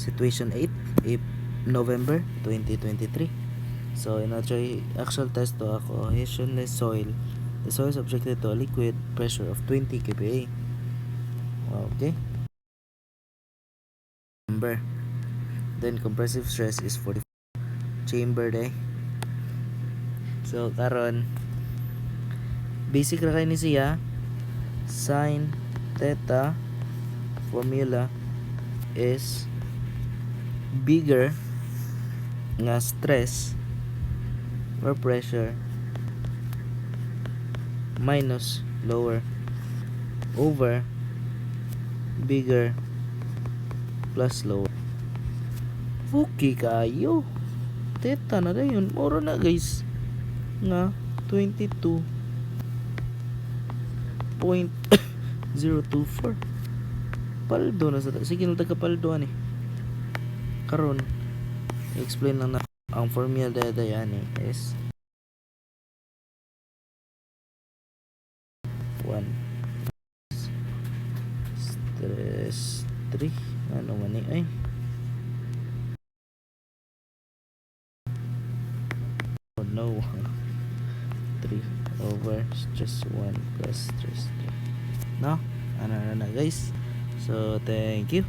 situation 8 November 2023. So ina-try actual test to a cohesionless soil. The soil is subjected to a liquid pressure of 20 kPa. Okay. Number. Then compressive stress is 44 chamber day. So karon basic ra kay ni siya sin theta formula is bigger nga stress or pressure minus lower over bigger plus lower. Okay kayo. Theta na dayon. Moro na guys. Nga 22.024. Paldo na sa sige na taga-paldo ani. Karon explain lang na ang formula dayan is 1 stress 3 ano man ni ay oh no 3 over stress 1 plus stress 3 no ano na guys, so thank you.